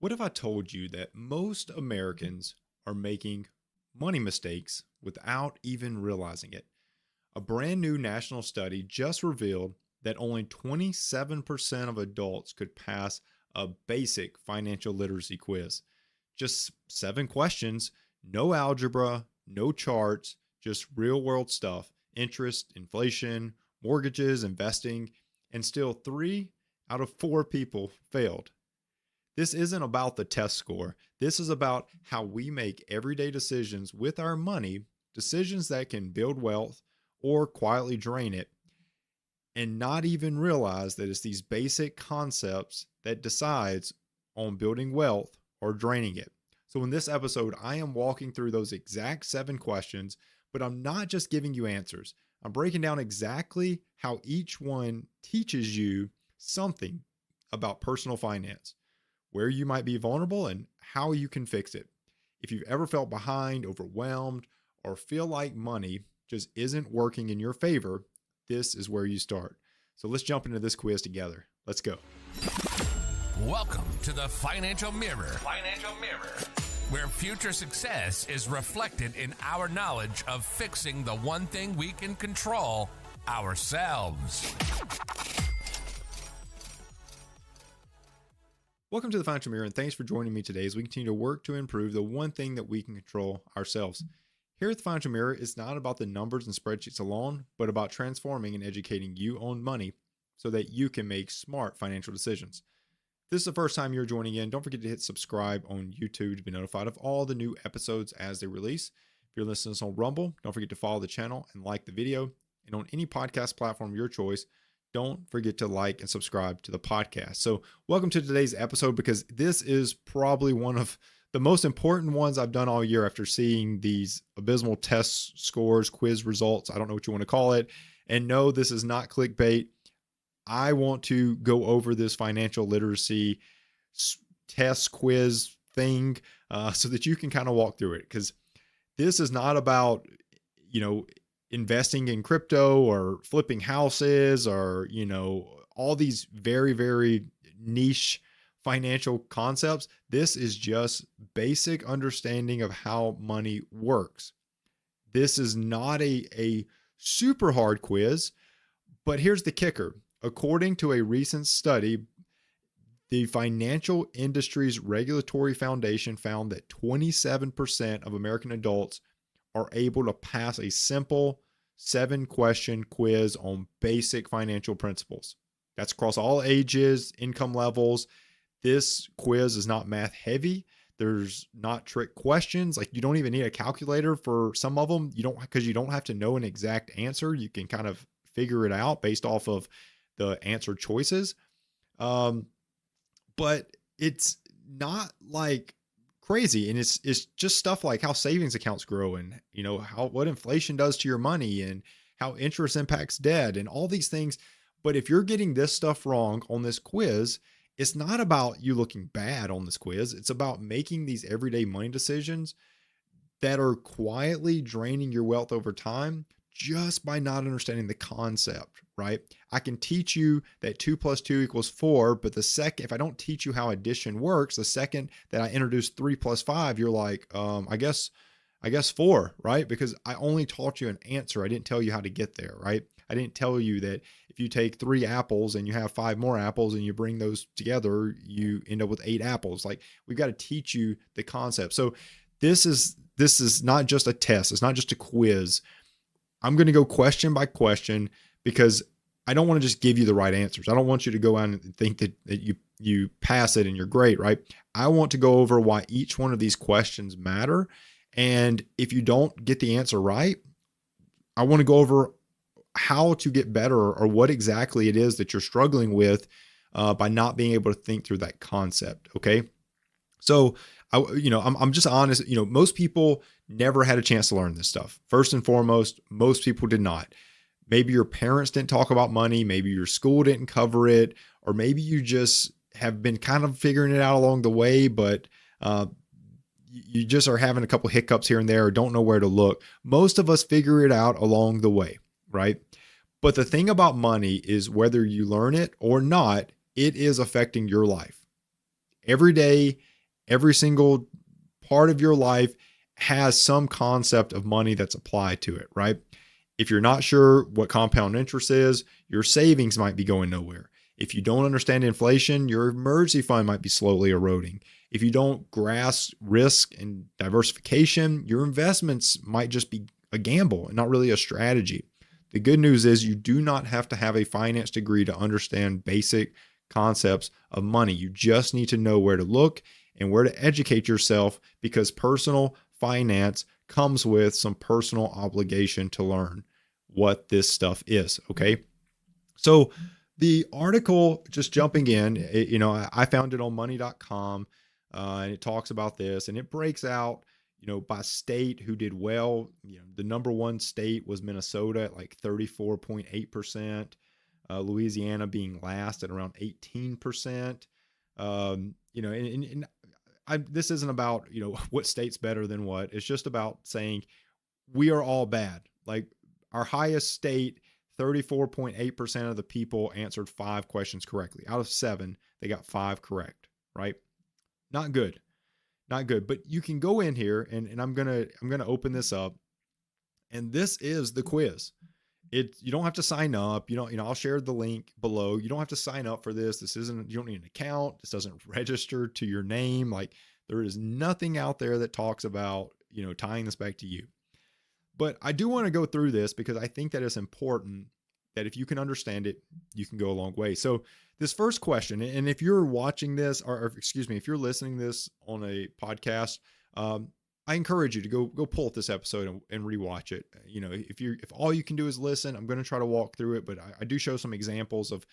What if I told you that most Americans are making money mistakes without even realizing it? A brand new national study just revealed that only 27% of adults could pass a basic financial literacy quiz. Just 7 questions, no algebra, no charts, just real world stuff: interest, inflation, mortgages, investing, and still 3 out of 4 people failed. This isn't about the test score. This is about how we make everyday decisions with our money, decisions that can build wealth or quietly drain it, and not even realize that it's these basic concepts that decides on building wealth or draining it. So in this episode, I am walking through those exact 7 questions, but I'm not just giving you answers. I'm breaking down exactly how each one teaches you something about personal finance, where you might be vulnerable, and how you can fix it. If you've ever felt behind, overwhelmed, or feel like money just isn't working in your favor, this is where you start. So let's jump into this quiz together. Let's go. Welcome to the Financial Mirror. Where future success is reflected in our knowledge of fixing the one thing we can control: ourselves. Welcome to the Financial Mirror, and thanks for joining me today as we continue to work to improve the one thing that we can control: ourselves. Here at the Financial Mirror, it's not about the numbers and spreadsheets alone, but about transforming and educating you on money so that you can make smart financial decisions. If this is the first time you're joining in, don't forget to hit subscribe on YouTube to be notified of all the new episodes as they release. If you're listening to us on Rumble, don't forget to follow the channel and like the video. And on any podcast platform of your choice, don't forget to like and subscribe to the podcast. So welcome to today's episode, because this is probably one of the most important ones I've done all year after seeing these abysmal test scores, quiz results. I don't know what you want to call it. And no, this is not clickbait. I want to go over this financial literacy test quiz thing so that you can kind of walk through it. Because this is not about, investing in crypto or flipping houses or, all these very, very niche financial concepts. This is just basic understanding of how money works. This is not a super hard quiz, but here's the kicker. According to a recent study, the Financial Industries Regulatory Foundation found that 27% of American adults are able to pass a simple 7-question quiz on basic financial principles. That's across all ages, income levels. This quiz is not math heavy. There's not trick questions. Like, you don't even need a calculator for some of them. Because you don't have to know an exact answer. You can kind of figure it out based off of the answer choices. But it's not like crazy. And it's just stuff like how savings accounts grow, and what inflation does to your money, and how interest impacts debt, and all these things. But if you're getting this stuff wrong on this quiz, it's not about you looking bad on this quiz. It's about making these everyday money decisions that are quietly draining your wealth over time just by not understanding the concept, right? I can teach you that 2 + 2 = 4, but if I don't teach you how addition works, the second that I introduce 3 + 5, you're like, I guess 4, right? Because I only taught you an answer. I didn't tell you how to get there, right? I didn't tell you that if you take 3 apples and you have 5 more apples and you bring those together, you end up with 8 apples. Like, we've got to teach you the concept. So this is not just a test. It's not just a quiz. I'm going to go question by question, because I don't want to just give you the right answers. I don't want you to go out and think that you pass it and you're great, right? I want to go over why each one of these questions matter. And if you don't get the answer right, I want to go over how to get better, or what exactly it is that you're struggling with by not being able to think through that concept. Okay. So I'm just honest. Most people never had a chance to learn this stuff. First and foremost, most people did not. Maybe your parents didn't talk about money. Maybe your school didn't cover it, or maybe you just have been kind of figuring it out along the way, but you just are having a couple hiccups here and there, or don't know where to look. Most of us figure it out along the way, right? But the thing about money is, whether you learn it or not, it is affecting your life. Every day, Every single part of your life has some concept of money that's applied to it, right? If you're not sure what compound interest is, your savings might be going nowhere. If you don't understand inflation, your emergency fund might be slowly eroding. If you don't grasp risk and diversification, your investments might just be a gamble and not really a strategy. The good news is you do not have to have a finance degree to understand basic concepts of money. You just need to know where to look and where to educate yourself, because personal finance comes with some personal obligation to learn what this stuff is. Okay. So the article, just jumping in, I found it on money.com, and it talks about this, and it breaks out, by state who did well. The number one state was Minnesota at like 34.8%, Louisiana being last at around 18%. This isn't about, what state's better than what. It's just about saying we are all bad. Like our highest state, 34.8% of the people answered 5 questions correctly. Out of 7, they got 5 correct, right? Not good. Not good. But you can go in here and I'm gonna open this up. And this is the quiz. You don't have to sign up. I'll share the link below. You don't have to sign up for this. You don't need an account. This doesn't register to your name. Like, there is nothing out there that talks about, tying this back to you. But I do want to go through this because I think that it's important that if you can understand it, you can go a long way. So this first question, and if you're watching this, or excuse me, if you're listening to this on a podcast, I encourage you to go pull up this episode and rewatch it. If all you can do is listen, I'm going to try to walk through it, but I do show some examples of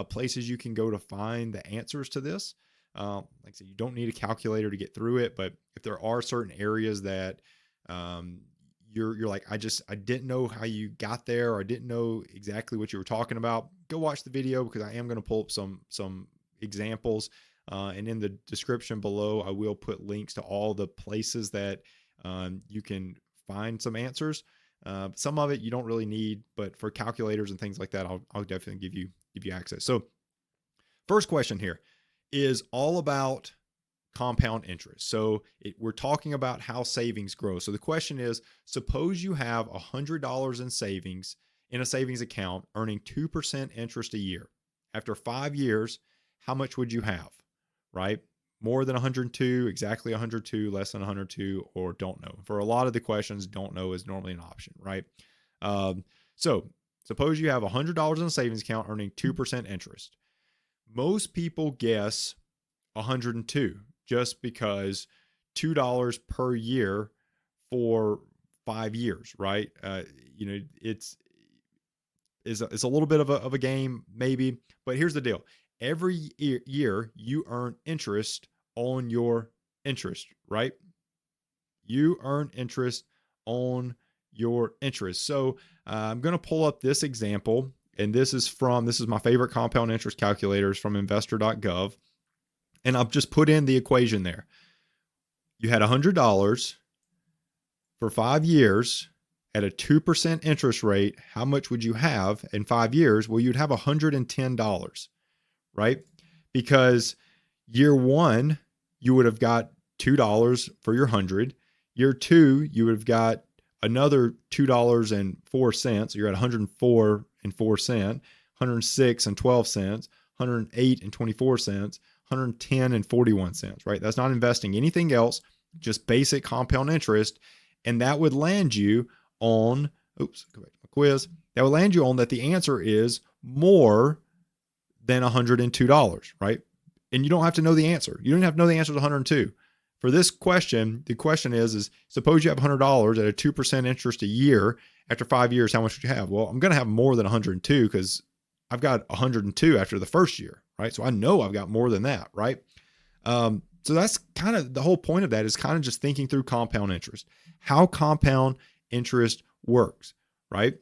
places you can go to find the answers to this. Like I said, you don't need a calculator to get through it, but if there are certain areas that you're like, I didn't know how you got there, or I didn't know exactly what you were talking about, go watch the video, because I am going to pull up some examples. And in the description below, I will put links to all the places that you can find some answers. Some of it you don't really need, but for calculators and things like that, I'll definitely give you access. So first question here is all about compound interest. So we're talking about how savings grow. So the question is, suppose you have $100 in savings in a savings account earning 2% interest a year. After 5 years, how much would you have? Right? More than 102, exactly 102, less than 102, or don't know. For a lot of the questions, don't know is normally an option, right? So suppose you have $100 in a savings account earning 2% interest. Most people guess 102, just because $2 per year for 5 years, right? It's a little bit of a game, maybe, but here's the deal. Every year you earn interest on your interest, right? You earn interest on your interest. So I'm going to pull up this example, and this is my favorite compound interest calculators from investor.gov. And I've just put in the equation there. You had $100 for 5 years at a 2% interest rate. How much would you have in 5 years? Well, you'd have $110, right? Because year 1, you would have got $2 for your 100. Year 2, you would have got another $2.04. So you're at 104.04 cents, 106.12 cents, 108.24 cents, 110.41 cents, right? That's not investing anything else, just basic compound interest. And that would land you on, go back to my quiz. That would land you on that the answer is more than $102, right? And you don't have to know the answer. You don't have to know the answer to 102. For this question, the question is suppose you have $100 at a 2% interest a year. After 5 years, how much would you have? Well, I'm going to have more than 102 because I've got 102 after the first year, right? So I know I've got more than that, right? So that's kind of the whole point of that, is kind of just thinking through compound interest, how compound interest works, right?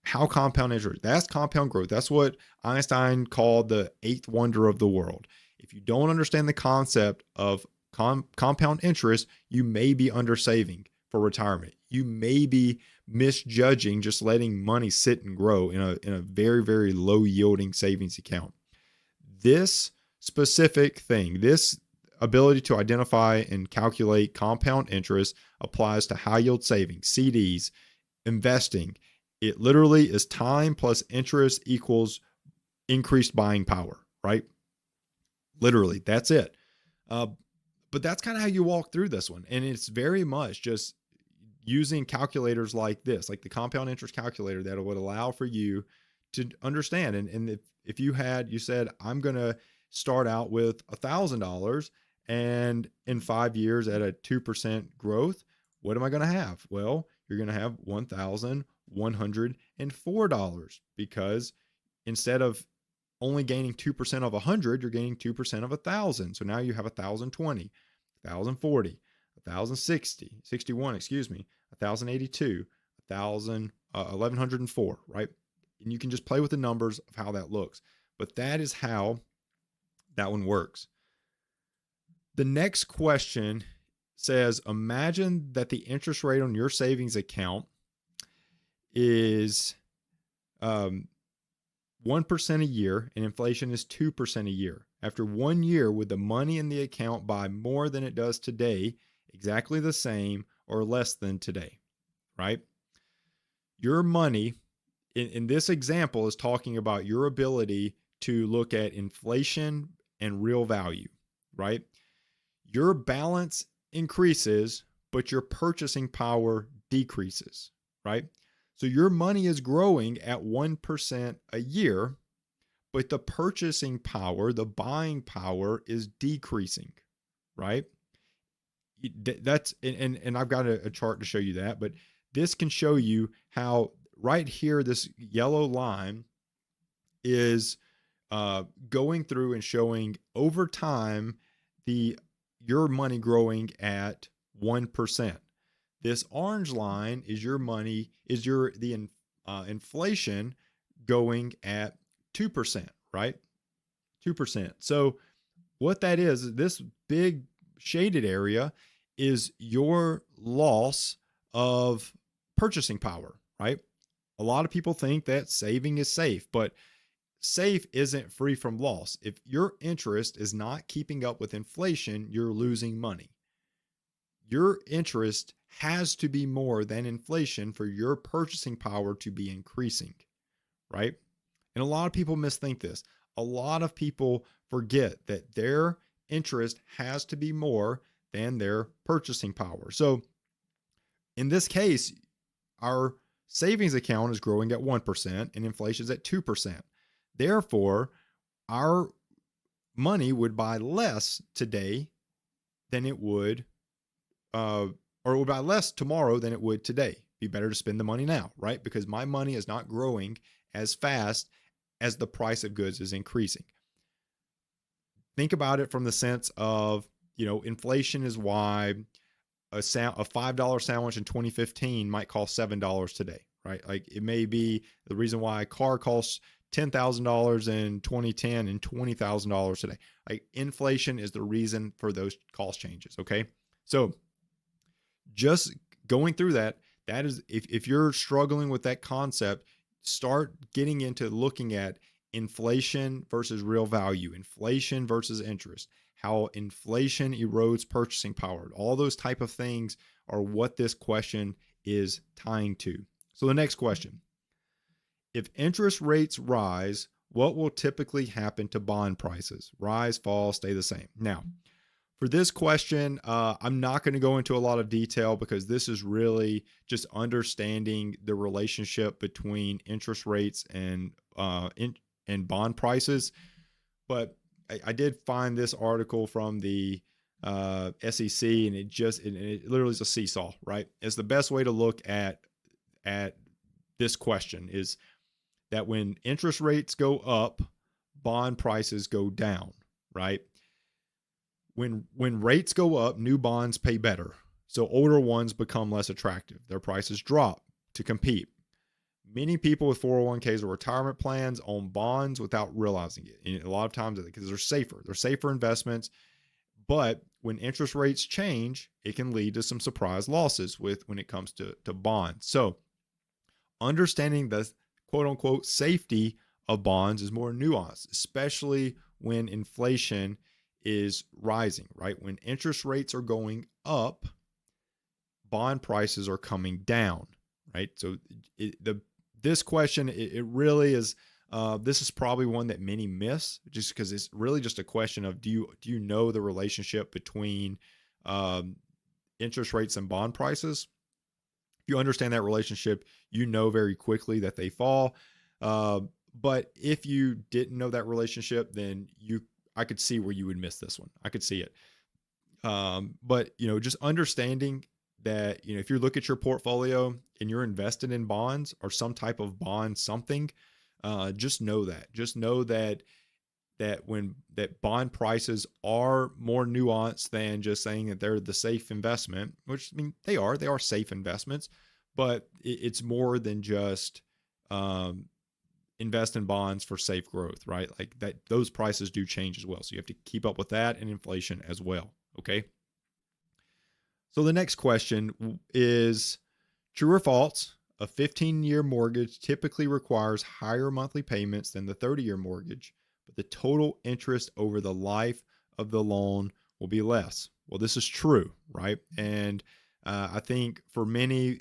How compound interest, that's compound growth. That's what Einstein called the 8th wonder of the world. If you don't understand the concept of compound interest, you may be undersaving for retirement. You may be misjudging just letting money sit and grow in a very, very low yielding savings account. This specific thing, this ability to identify and calculate compound interest applies to high yield savings, CDs, investing. It literally is time plus interest equals increased buying power, right? Literally, that's it. But that's kind of how you walk through this one. And it's very much just using calculators like this, like the compound interest calculator, that would allow for you to understand. And if you said, I'm going to start out with $1,000 and in 5 years at a 2% growth, what am I going to have? Well, you're going to have $1,104 because instead of only gaining 2% of 100, you're gaining 2% of 1,000. So now you have 1,020, 1,040, 1,060, 61, excuse me, 1,082, 1,104, right? And you can just play with the numbers of how that looks. But that is how that one works. The next question says, imagine that the interest rate on your savings account is 1% a year and inflation is 2% a year. After 1 year, would the money in the account buy more than it does today, exactly the same, or less than today, right? Your money in this example is talking about your ability to look at inflation and real value, right? Your balance increases, but your purchasing power decreases, right? So your money is growing at 1% a year, but the purchasing power, the buying power is decreasing, right? That's, and I've got a chart to show you that, but this can show you how right here, this yellow line is going through and showing over time your money growing at 1%. This orange line is your money, is the inflation going at 2%, right? 2%. So what that is, this big shaded area is your loss of purchasing power, right? A lot of people think that saving is safe, but safe isn't free from loss. If your interest is not keeping up with inflation, you're losing money. Your interest has to be more than inflation for your purchasing power to be increasing, right? And a lot of people misthink this. A lot of people forget that their interest has to be more than their purchasing power. So in this case, our savings account is growing at 1% and inflation is at 2%. Therefore, our money would buy less today than it would, or it would buy less tomorrow than it would today. Be better to spend the money now, right? Because my money is not growing as fast as the price of goods is increasing. Think about it from the sense of, inflation is why a $5 sandwich in 2015 might cost $7 today, right? Like it may be the reason why a car costs $10,000 in 2010 and $20,000 today. Like inflation is the reason for those cost changes. Okay. So just going through that is, if you're struggling with that concept, start getting into looking at inflation versus real value, inflation versus interest, how inflation erodes purchasing power. All those type of things are what this question is tying to. So the next question, if interest rates rise, what will typically happen to bond prices? Rise, fall, stay the same. Now, for this question, I'm not going to go into a lot of detail because this is really just understanding the relationship between interest rates and bond prices. But I did find this article from the SEC, and it literally is a seesaw, right? It's the best way to look at this question is that when interest rates go up, bond prices go down, right? When rates go up, new bonds pay better. So older ones become less attractive. Their prices drop to compete. Many people with 401ks or retirement plans own bonds without realizing it. And a lot of times because they're safer. They're safer investments. But when interest rates change, it can lead to some surprise losses when it comes to bonds. So understanding the quote unquote safety of bonds is more nuanced, especially when inflation is rising, right? When interest rates are going up, bond prices are coming down, right? So this question, it really is. This is probably one that many miss, just because it's really just a question of do you know the relationship between interest rates and bond prices? If you understand that relationship, you know very quickly that they fall. But if you didn't know that relationship, then I could see where you would miss this one. I could see it. But just understanding that, if you look at your portfolio and you're invested in bonds or some type of bond, something, just know that when that bond prices are more nuanced than just saying that they're the safe investment, which, I mean, they are safe investments, but it's more than just invest in bonds for safe growth, right? Like that, those prices do change as well. So you have to keep up with that and inflation as well. Okay. So the next question is true or false? A 15-year mortgage typically requires higher monthly payments than the 30-year mortgage, but the total interest over the life of the loan will be less. Well, this is true, right? And I think for many,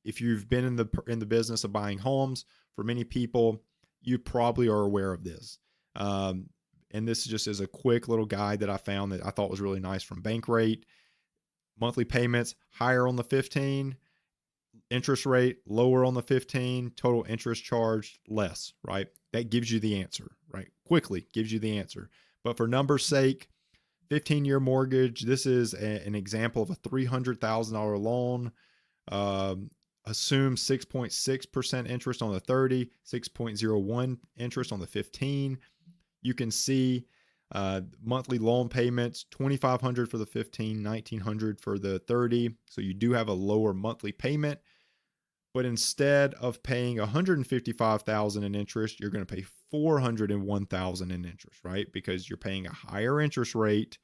if you've been in the business of buying homes, for many people, you probably are aware of this. And this just is a quick little guide that I found that I thought was really nice from Bankrate. Monthly payments higher on the 15, interest rate lower on the 15, total interest charged less, right? That gives you the answer, right? Quickly gives you the answer. But for numbers' sake, 15-year mortgage, this is an example of a $300,000 loan. Assume 6.6% interest on the 30, 6.01 interest on the 15. You can see monthly loan payments, $2,500 for the 15, $1,900 for the 30. So you do have a lower monthly payment, but instead of paying $155,000 in interest, you're going to pay $401,000 in interest, right? Because you're paying a higher interest rate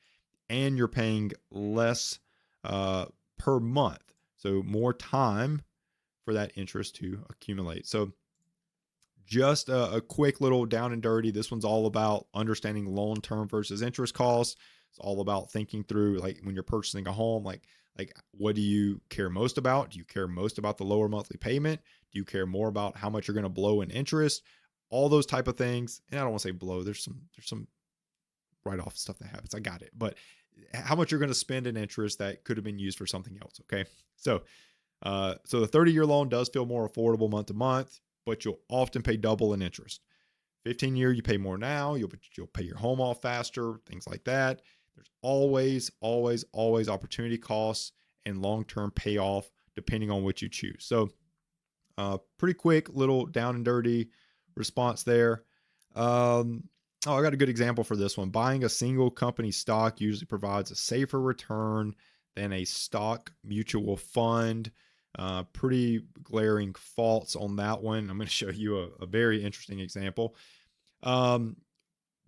and you're paying less per month. So more time for that interest to accumulate. So just a quick little down and dirty. This one's all about understanding loan term versus interest costs. It's all about thinking through, like, when you're purchasing a home, like what do you care most about? Do you care most about the lower monthly payment? Do you care more about how much you're going to blow in interest? All those type of things. And I don't want to say blow. There's some write-off stuff that happens. I got it. But how much you're going to spend in interest that could have been used for something else. Okay. So the 30-year loan does feel more affordable month to month, but you'll often pay double in interest. 15-year, you pay more now. You'll pay your home off faster, things like that. There's always opportunity costs and long-term payoff depending on what you choose. So pretty quick little down and dirty response there. I got a good example for this one. Buying a single company stock usually provides a safer return than a stock mutual fund. Pretty glaring faults on that one. I'm going to show you a very interesting example.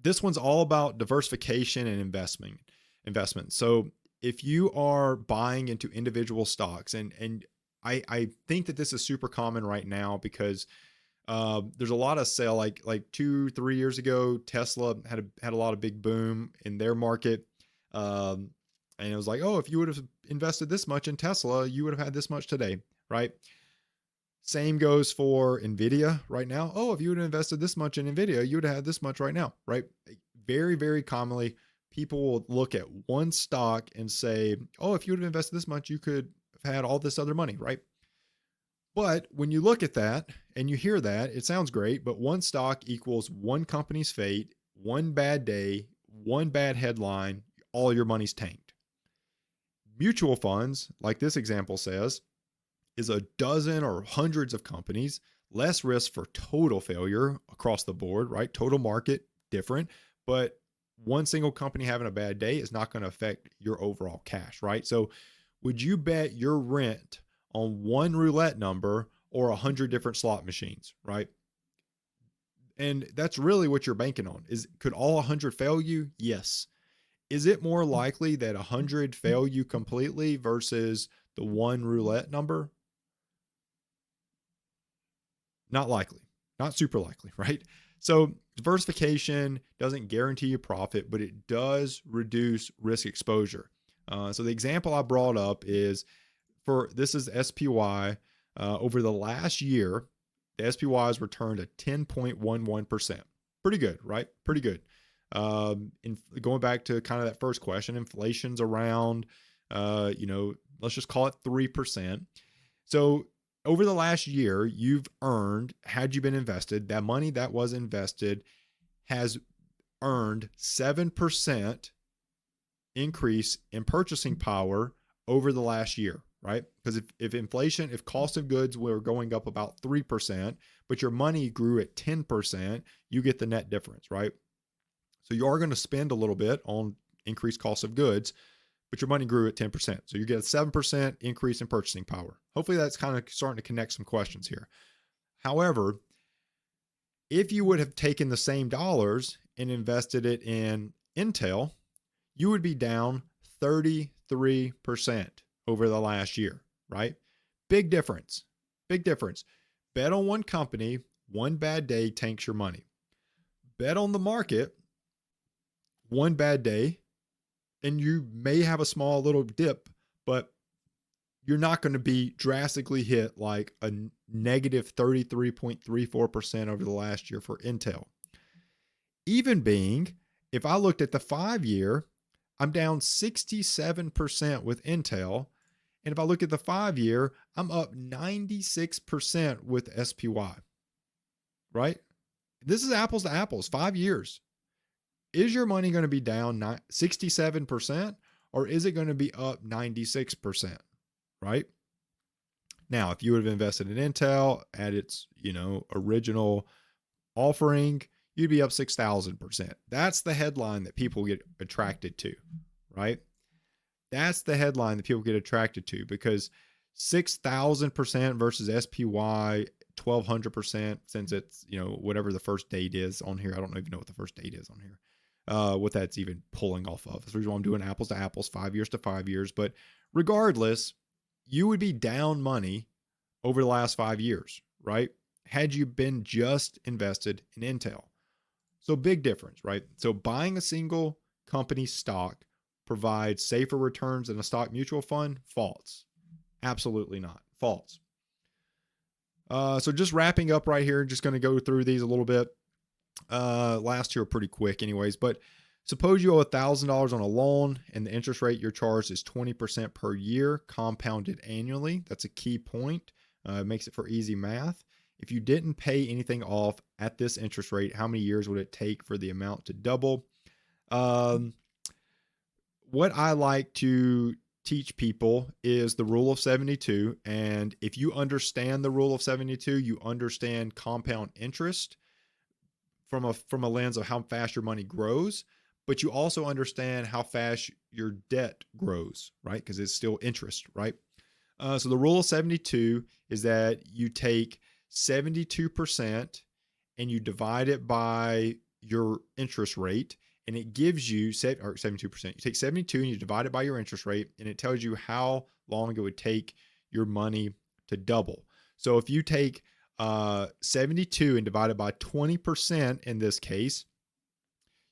This one's all about diversification and investment. So if you are buying into individual stocks, and I think that this is super common right now because there's a lot of sale, like 2-3 years ago, Tesla had a lot of big boom in their market. And it was like, oh, if you would have invested this much in Tesla, you would have had this much today, right? Same goes for Nvidia right now. Oh, if you would have invested this much in Nvidia, you would have had this much right now, right? Very, very commonly, people will look at one stock and say, oh, if you would have invested this much, you could have had all this other money, right? But when you look at that and you hear that, it sounds great, but one stock equals one company's fate, one bad day, one bad headline, all your money's tanked. Mutual funds, like this example says, is a dozen or hundreds of companies, less risk for total failure across the board, right? Total market, different, but one single company having a bad day is not going to affect your overall cash, right? So would you bet your rent on one roulette number or 100 different slot machines, right? And that's really what you're banking on. Could all 100 fail you? Yes. Is it more likely that 100 fail you completely versus the one roulette number? Not likely, not super likely, right? So Diversification doesn't guarantee you profit, but it does reduce risk exposure. So the example I brought up is this is SPY. Over the last year, the SPY has returned a 10.11%. Pretty good, right? Pretty good. Going back to kind of that first question, inflation's around, let's just call it 3%. So over the last year, you've earned, had you been invested, that money that was invested has earned 7% increase in purchasing power over the last year, right? Because if cost of goods were going up about 3%, but your money grew at 10%, you get the net difference, right? So you are going to spend a little bit on increased cost of goods, but your money grew at 10%. So you get a 7% increase in purchasing power. Hopefully that's kind of starting to connect some questions here. However, if you would have taken the same dollars and invested it in Intel, you would be down 33% over the last year, right? Big difference. Big difference. Bet on one company, one bad day tanks your money. Bet on the market, one bad day, and you may have a small little dip, but you're not going to be drastically hit like a negative 33.34% over the last year for Intel. Even being, if I looked at the 5-year, I'm down 67% with Intel. And if I look at the 5-year, I'm up 96% with SPY, right? This is apples to apples, 5 years. Is your money going to be down 67% or is it going to be up 96%, right? Now, if you would have invested in Intel at its, original offering, you'd be up 6,000%. That's the headline that people get attracted to, right? That's the headline that people get attracted to because 6,000% versus SPY 1,200%, since it's, whatever the first date is on here. I don't even know what the first date is on here. What that's even pulling off of. That's the reason why I'm doing apples to apples, 5 years to 5 years. But regardless, you would be down money over the last 5 years, right? Had you been just invested in Intel. So big difference, right? So buying a single company stock provides safer returns than a stock mutual fund? False. Absolutely not. False. So just wrapping up right here, just going to go through these a little bit. Last two are pretty quick anyways, but suppose you owe $1,000 on a loan and the interest rate you're charged is 20% per year compounded annually. That's a key point. It makes it for easy math. If you didn't pay anything off at this interest rate, how many years would it take for the amount to double? What I like to teach people is the rule of 72. And if you understand the rule of 72, you understand compound interest from a lens of how fast your money grows, but you also understand how fast your debt grows, right? Because it's still interest, right? So the rule of 72 is that you take 72% and you divide it by your interest rate, and it gives you 72%. You take 72 and you divide it by your interest rate, and it tells you how long it would take your money to double. So if you take 72 and divided by 20% in this case,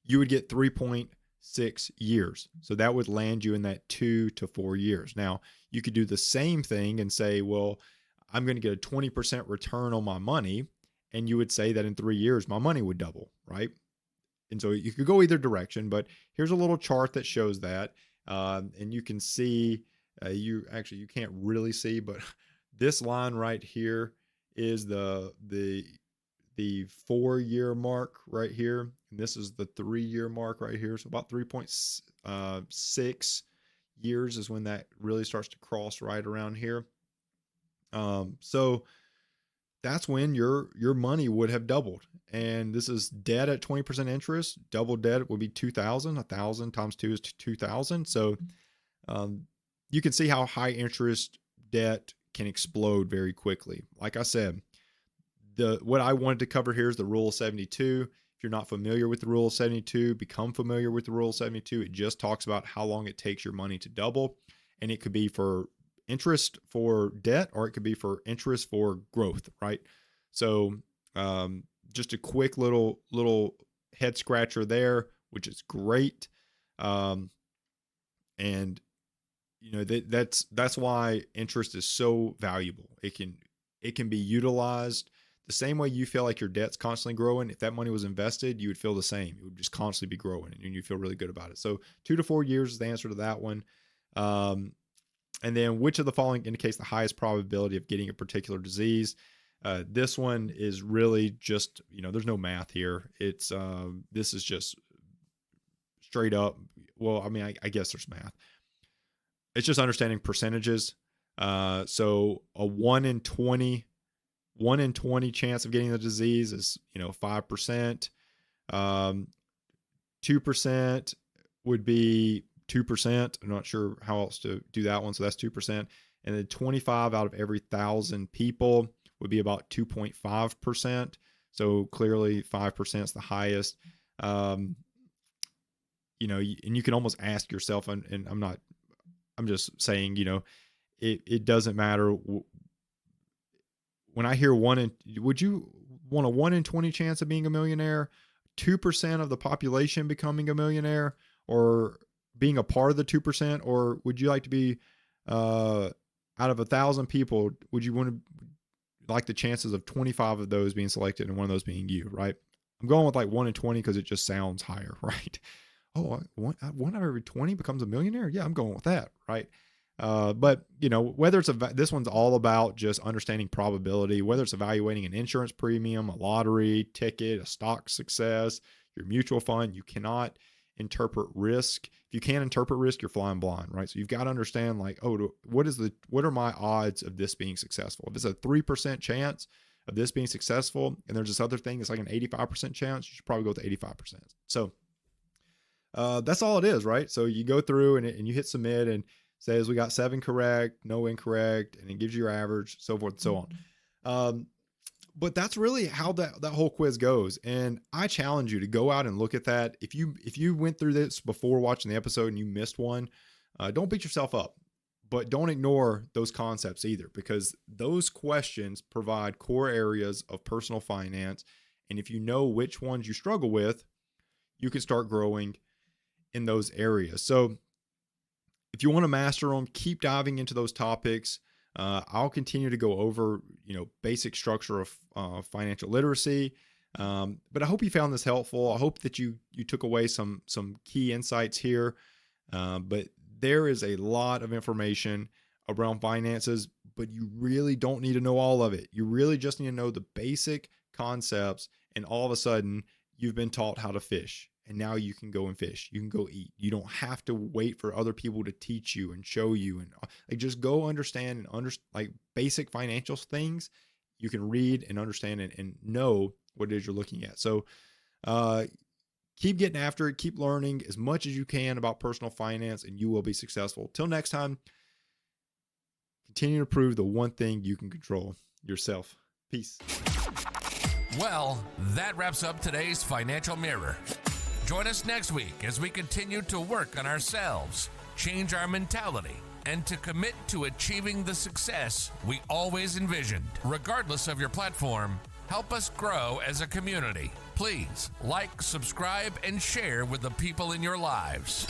you would get 3.6 years. So that would land you in that 2 to 4 years. Now, you could do the same thing and say, well, I'm going to get a 20% return on my money. And you would say that in 3 years, my money would double, right? And so you could go either direction, but here's a little chart that shows that. And you can see, you can't really see, but this line right here is the 4-year mark right here. And this is the 3-year mark right here. So about 3.6 years is when that really starts to cross right around here. So that's when your money would have doubled. And this is debt at 20% interest. Double debt would be 2,000. 1,000 times 2 is 2,000. So you can see how high interest debt can explode very quickly. Like I said, what I wanted to cover here is the rule of 72. If you're not familiar with the rule of 72, become familiar with the rule of 72. It just talks about how long it takes your money to double. And it could be for interest for debt, or it could be for interest for growth, right? So just a quick little head scratcher there, which is great. And that's why interest is so valuable. It can be utilized the same way you feel like your debt's constantly growing. If that money was invested, you would feel the same. It would just constantly be growing, and you feel really good about it. So 2 to 4 years is the answer to that one. And then, which of the following indicates the highest probability of getting a particular disease? This one is really just, there's no math here. It's this is just straight up. Well, I mean, I guess there's math. It's just understanding percentages. So a 1 in 20 chance of getting the disease is 5%. 2% would be 2%. I'm not sure how else to do that one. So that's 2%. And then 25 out of every 1,000 people would be about 2.5%. So clearly 5% is the highest. And you can almost ask yourself, and I'm just saying, it doesn't matter. When I hear would you want a 1 in 20 chance of being a millionaire, 2% of the population becoming a millionaire, or being a part of the 2%? Or would you like to be, out of 1,000 people, would you want to like the chances of 25 of those being selected and one of those being you, right? I'm going with like 1 in 20 because it just sounds higher, right? Oh, one out of every 20 becomes a millionaire? Yeah, I'm going with that, right? But whether this one's all about just understanding probability, whether it's evaluating an insurance premium, a lottery ticket, a stock success, your mutual fund, you cannot interpret risk. If you can't interpret risk, you're flying blind, right? So you've got to understand, like, what are my odds of this being successful? If it's a 3% chance of this being successful, and there's this other thing that's like an 85% chance, you should probably go with the 85%. So that's all it is, right? So you go through and you hit submit, and says we got 7 correct, no incorrect, and it gives you your average, so forth and so on. But that's really how that whole quiz goes. And I challenge you to go out and look at that. If you went through this before watching the episode and you missed one, don't beat yourself up, but don't ignore those concepts either, because those questions provide core areas of personal finance. And if you know which ones you struggle with, you can start growing in those areas. So if you want to master them, keep diving into those topics. I'll continue to go over, basic structure of financial literacy. But I hope you found this helpful. I hope that you took away some key insights here. But there is a lot of information around finances, but you really don't need to know all of it. You really just need to know the basic concepts, and all of a sudden you've been taught how to fish. And now you can go and fish. You can go eat. You don't have to wait for other people to teach you and show you. And just go understand basic financial things. You can read and understand and know what it is you're looking at. So keep getting after it. Keep learning as much as you can about personal finance, and you will be successful. Till next time, continue to prove the one thing you can control: yourself. Peace. Well, that wraps up today's Financial Mirror. Join us next week as we continue to work on ourselves, change our mentality, and to commit to achieving the success we always envisioned. Regardless of your platform, help us grow as a community. Please like, subscribe, and share with the people in your lives.